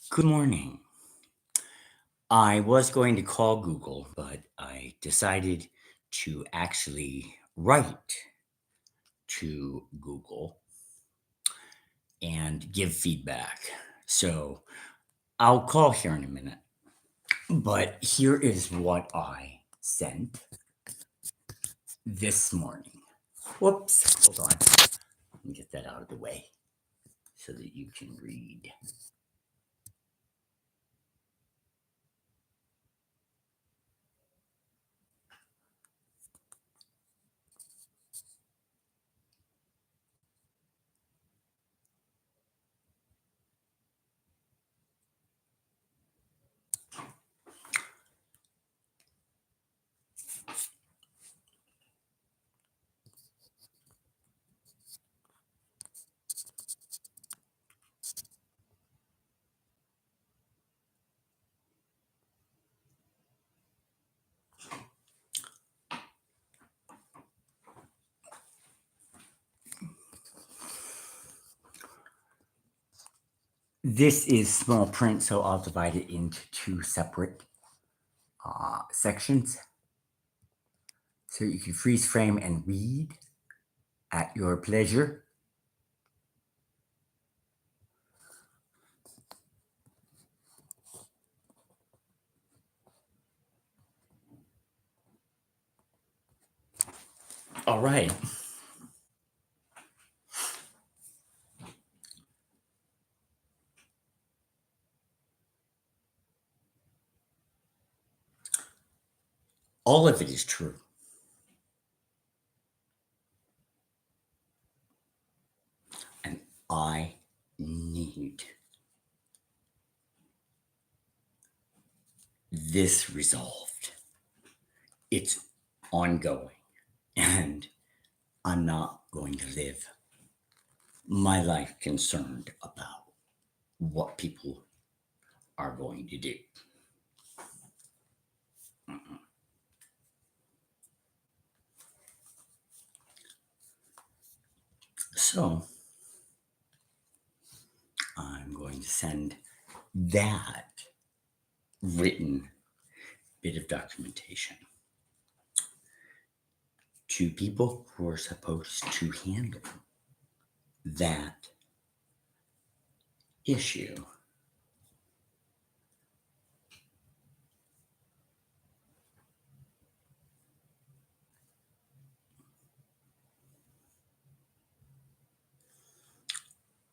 Good morning. I was going to call Google, but I decided to actually write to Google and give feedback. So I'll call here in a minute. But here is what I sent this morning. Whoops, hold on. Let me get that out of the way so that you can read. This is small print, so I'll divide it into two separate sections. So you can freeze frame and read at your pleasure. All right. All of it is true. And I need this resolved. It's ongoing. And I'm not going to live my life concerned about what people are going to do. So I'm going to send that written bit of documentation to people who are supposed to handle that issue.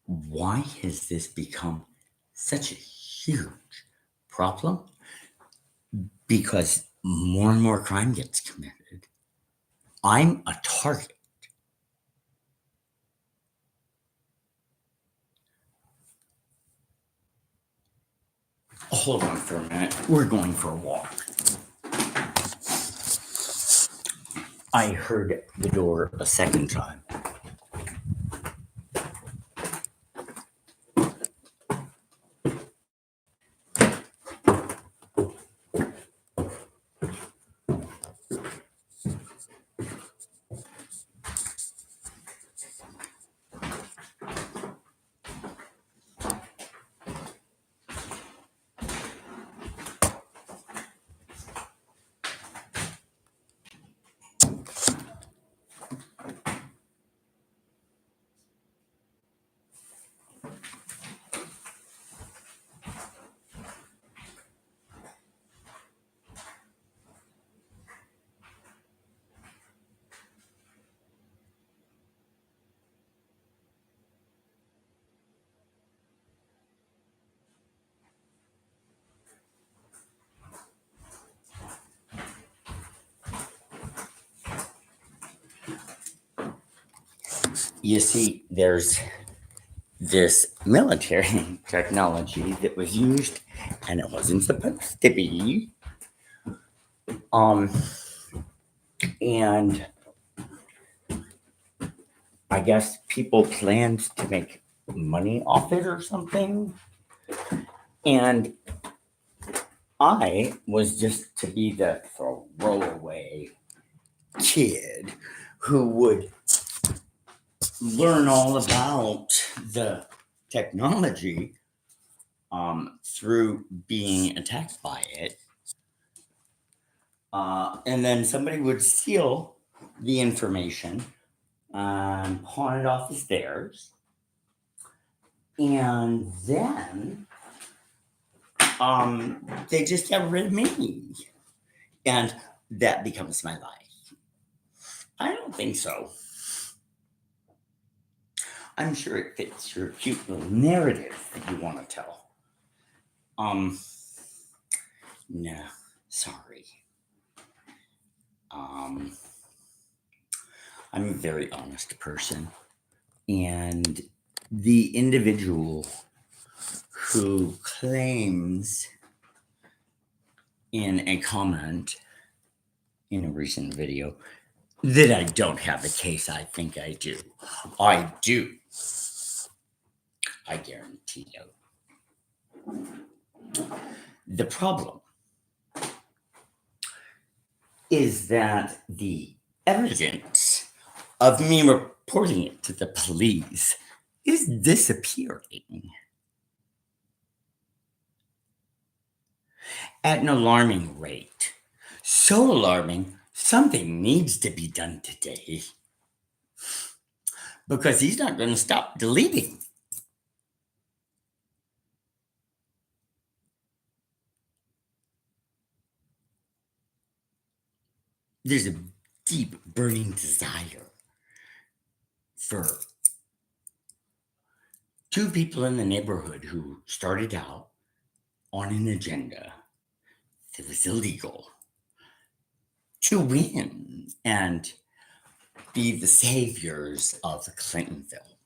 Why has this become such a huge problem? Because more and more crime gets committed. I'm a target. Hold on for a minute. We're going for a walk. I heard the door a second time. You see, there's this military technology that was used and it wasn't supposed to be. Um, and I guess people planned to make money off it or something. And I was just to be the throwaway kid who would learn all about the technology through being attacked by it. And then somebody would steal the information and pawn it off as theirs. And then they just get rid of me. And that becomes my life. I don't think so. I'm sure it fits your cute little narrative that you want to tell. No, sorry. I'm a very honest person. And the individual who claims in a comment in a recent video that I don't have the case, I think I do. I do. I guarantee you. The problem is that the evidence of me reporting it to the police is disappearing at an alarming rate. So alarming, something needs to be done today. Because he's not going to stop deleting. There's a deep burning desire for two people in the neighborhood who started out on an agenda that was illegal to win and be the saviors of Clintonville.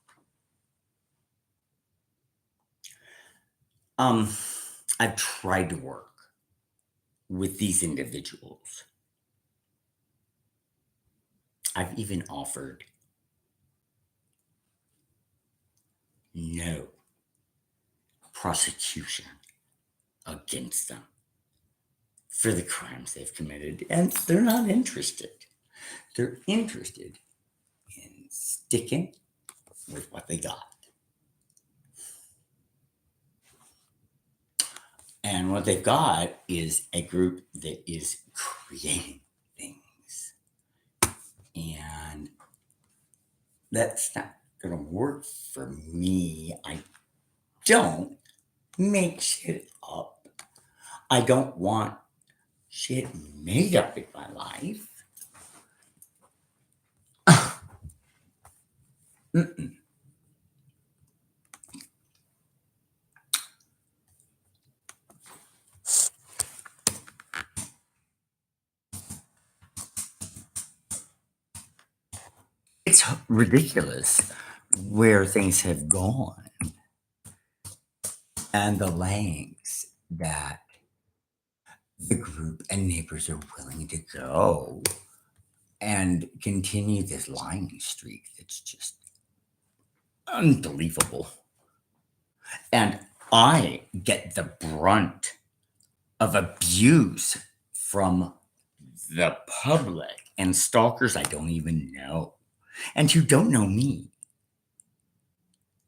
I've tried to work with these individuals. I've even offered no prosecution against them for the crimes they've committed, and they're not interested. They're interested in sticking with what they got. And what they've got is a group that is creating things. And that's not going to work for me. I don't make shit up. I don't want shit made up in my life. Mm-mm. It's ridiculous where things have gone and the lengths that the group and neighbors are willing to go and continue this lying streak that's just unbelievable. And I get the brunt of abuse from the public and stalkers I don't even know and who don't know me.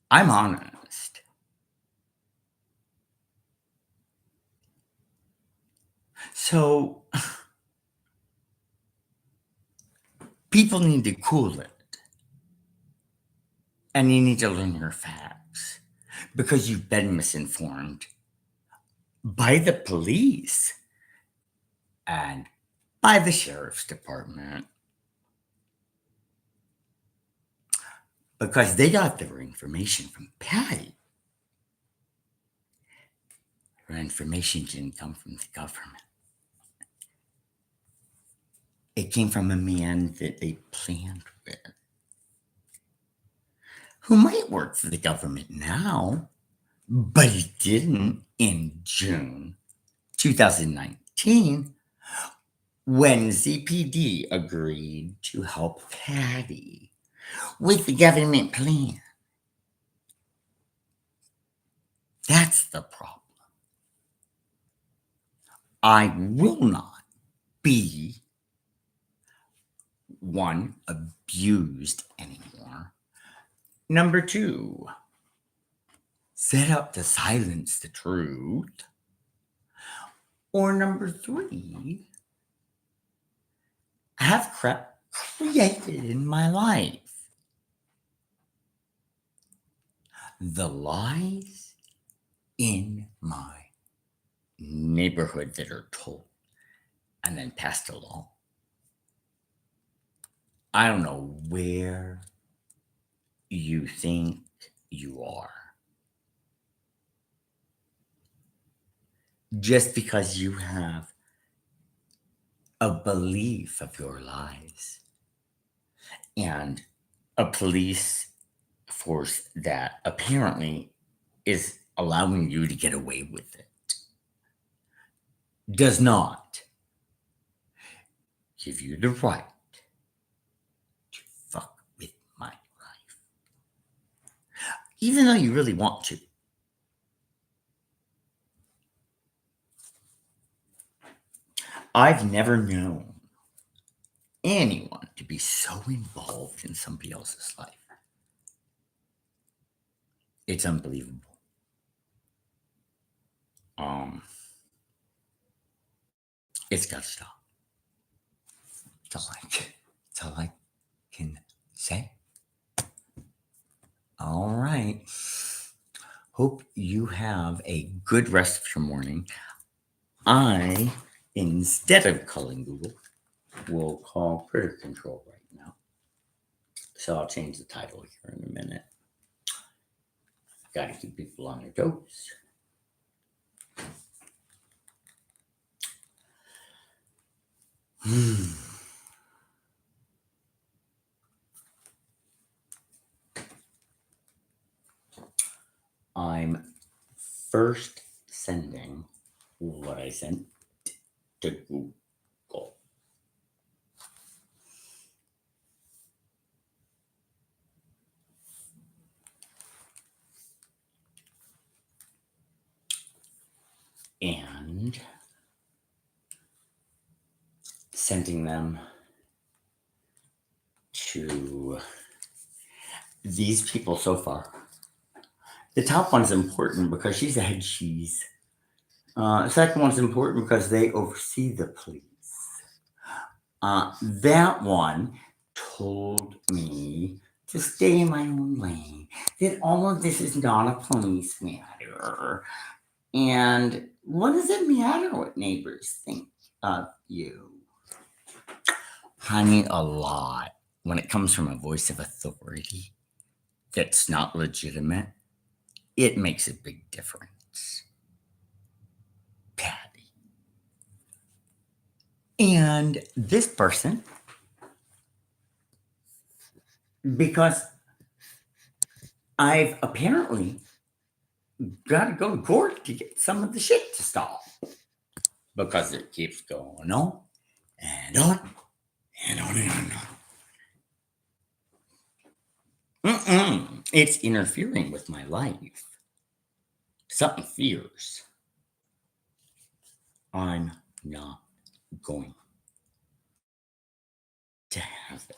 I'm honest. So people need to cool it. And you need to learn your facts because you've been misinformed by the police and by the sheriff's department because they got their information from Patty. Her information didn't come from the government. It came from a man that they planned with, who might work for the government now, but he didn't in June 2019 when ZPD agreed to help Patty with the government plan. That's the problem. I will not be one, abused anymore. Number two, set up to silence the truth. Or number three, have crap created in my life. The lies in my neighborhood that are told and then passed along. I don't know where you think you are. Just because you have a belief of your lies and a police force that apparently is allowing you to get away with it does not give you the right to fuck with my life. Even though you really want to. I've never known anyone to be so involved in somebody else's life. It's unbelievable. Um, it's got to stop. That's all I can say. All right. Hope you have a good rest of your morning. I, instead of calling Google, will call Critter Control right now. So I'll change the title here in a minute. Got to keep people on their toes. I'm first sending what I sent to Google. And sending them to these people so far. The top one's important because she's a head cheese. The second one's important because they oversee the police. That one told me to stay in my own lane, that all of this is not a police matter. And what does it matter what neighbors think of you? Honey, a lot. When it comes from a voice of authority that's not legitimate, it makes a big difference. Patty. And this person, because I've apparently got to go to court to get some of the shit to stop because it keeps going on and on and on and on. It's interfering with my life. Something fierce. I'm not going to have it.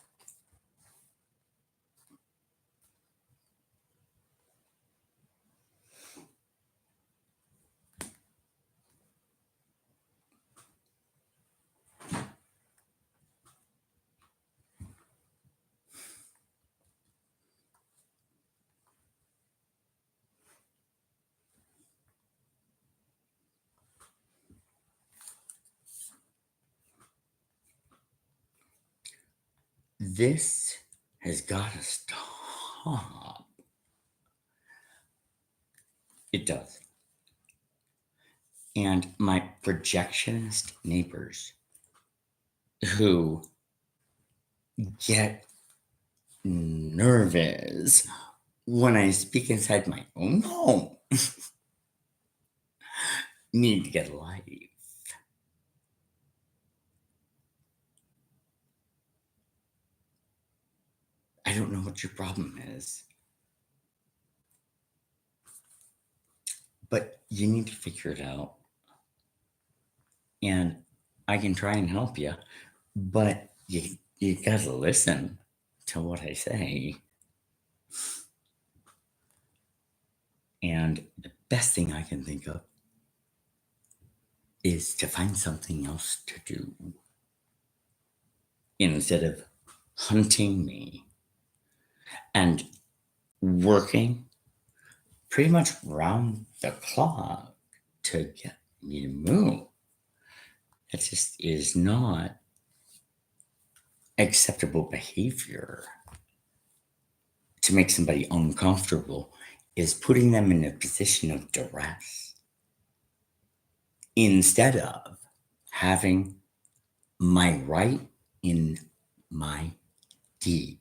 This has got to stop. It does. And my projectionist neighbors who get nervous when I speak inside my own home need to get a life. I don't know what your problem is, but you need to figure it out. And I can try and help you, but you gotta listen to what I say. And the best thing I can think of is to find something else to do instead of hunting me and working pretty much round the clock to get me to move. That just is not acceptable behavior. To make somebody uncomfortable is putting them in a position of duress instead of having my right in my deed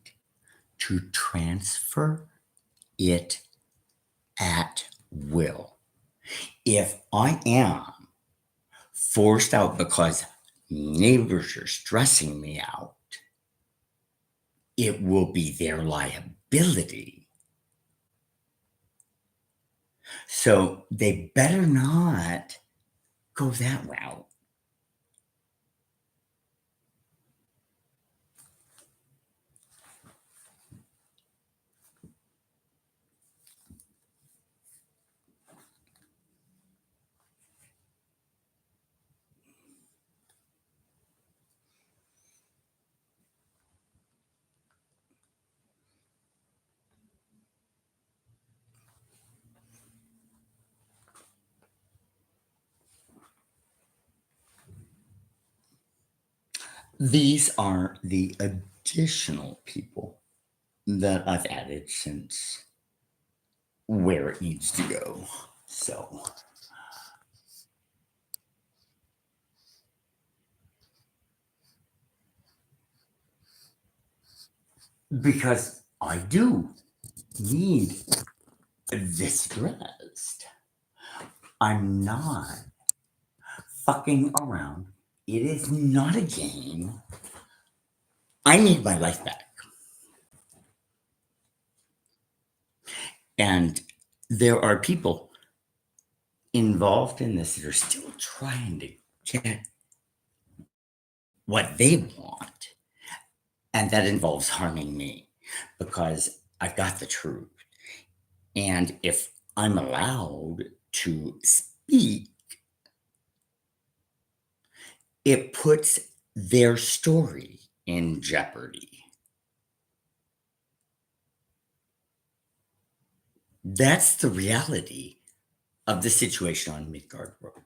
to transfer it at will. If I am forced out because neighbors are stressing me out, it will be their liability. So they better not go that route. These are the additional people that I've added since where it needs to go. So, because I do need this addressed, I'm not fucking around. It is not a game. I need my life back. And there are people involved in this that are still trying to get what they want. And that involves harming me because I've got the truth. And if I'm allowed to speak, it puts their story in jeopardy. That's the reality of the situation on Midgard Road.